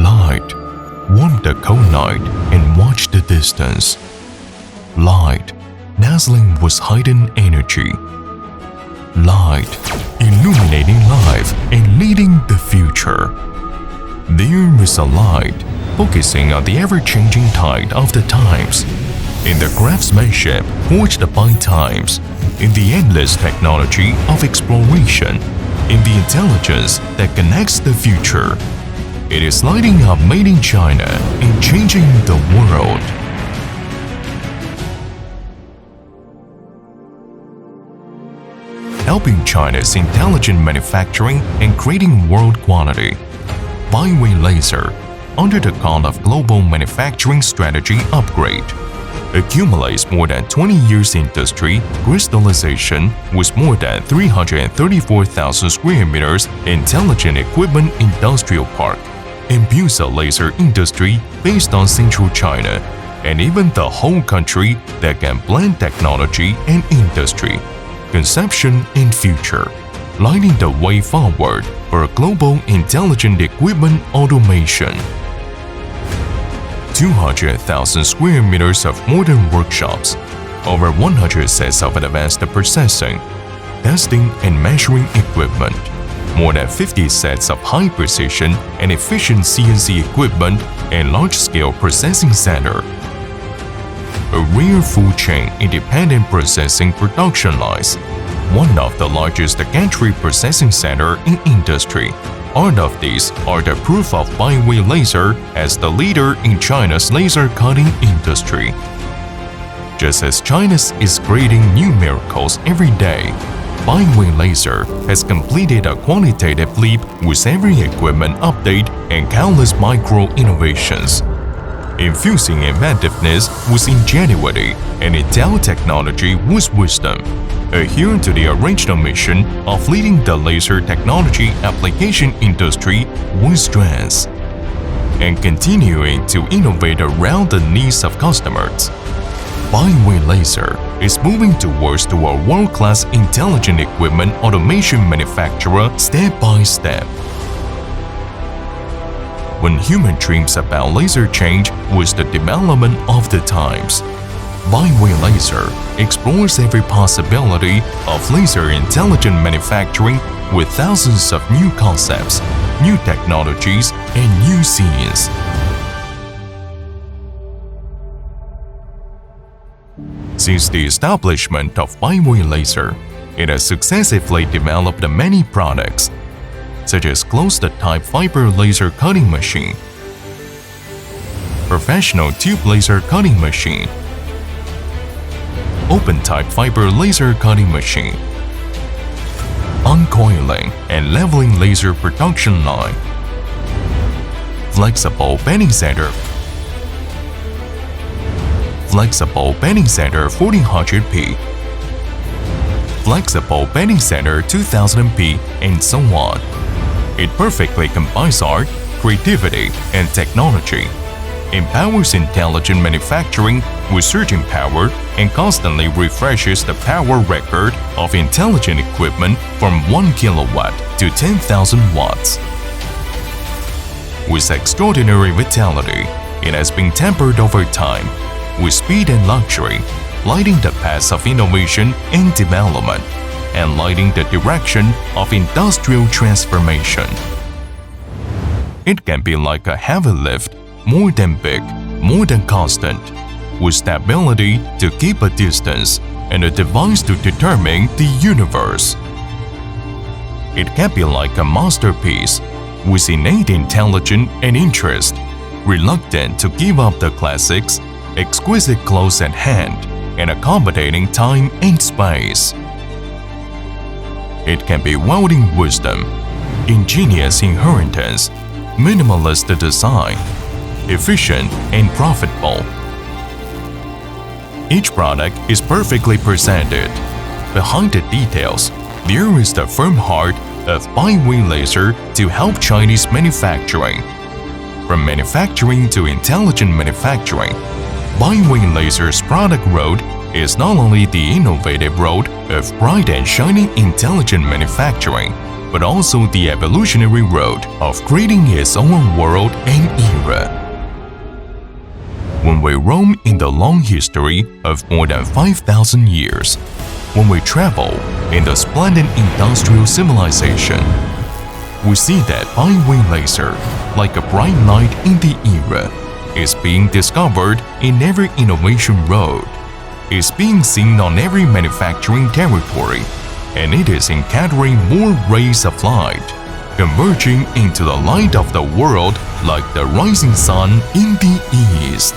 Light, warm the cold night and watch the distance. Light, dazzling with heightened energy. Light, illuminating life and leading the future. There is a light, focusing on the ever-changing tide of the times, in the craftsmanship forged by times, in the endless technology of exploration, in the intelligence that connects the future. It is lighting up made in China and changing the world. Helping China's intelligent manufacturing and creating world quality. Baiwei Laser, under the call of Global Manufacturing Strategy Upgrade, accumulates more than 20 years industry crystallization with more than 334,000 square meters intelligent equipment industrial park, and builds a laser industry based on Central China and even the whole country that can blend technology and industry, conception and future, lighting the way forward for global intelligent equipment automation. 200,000 square meters of modern workshops, over 100 sets of advanced processing, testing and measuring equipment, more than 50 sets of high-precision and efficient CNC equipment and large-scale processing center. A rare full-chain independent processing production lines, one of the largest gantry processing center in industry. All of these are the proof of Baiwei Laser as the leader in China's laser cutting industry. Just as China is creating new miracles every day, Baiwei Laser has completed a qualitative leap with every equipment update and countless micro-innovations. Infusing inventiveness with ingenuity and Intel technology with wisdom, adhering to the original mission of leading the laser technology application industry with strength, and continuing to innovate around the needs of customers. Baiwei Laser is moving towards a world-class intelligent equipment automation manufacturer step by step. When human dreams about laser change with the development of the times, Baiwei Laser explores every possibility of laser intelligent manufacturing with thousands of new concepts, new technologies, and new scenes. Since the establishment of Baiwei Laser, it has successively developed many products, such as closed-type fiber laser cutting machine, professional tube laser cutting machine, open-type fiber laser cutting machine, uncoiling and leveling laser production line, flexible bending center 1400p, flexible bending center 2000p, and so on. It perfectly combines art, creativity, and technology, empowers intelligent manufacturing with surging power, and constantly refreshes the power record of intelligent equipment from 1 kilowatt to 10,000 watts. With extraordinary vitality, it has been tempered over time, with speed and luxury, lighting the paths of innovation and development, and lighting the direction of industrial transformation. It can be like a heavy lift, more than big, more than constant, with stability to keep a distance and a device to determine the universe. It can be like a masterpiece, with innate intelligence and interest, reluctant to give up the classics, exquisite close at hand, and accommodating time and space. It can be welding wisdom, ingenious inheritance, minimalist design, efficient and profitable. Each product is perfectly presented. Behind the details, there is the firm heart of Baiwei Laser to help Chinese manufacturing. From manufacturing to intelligent manufacturing, Baiwei Laser's product road is not only the innovative road of bright and shiny intelligent manufacturing, but also the evolutionary road of creating its own world and era. When we roam in the long history of more than 5,000 years, when we travel in the splendid industrial civilization, we see that Baiwei laser, like a bright light in the era, is being discovered in every innovation road, is being seen on every manufacturing territory, and it is encountering more rays of light, converging into the light of the world like the rising sun in the east.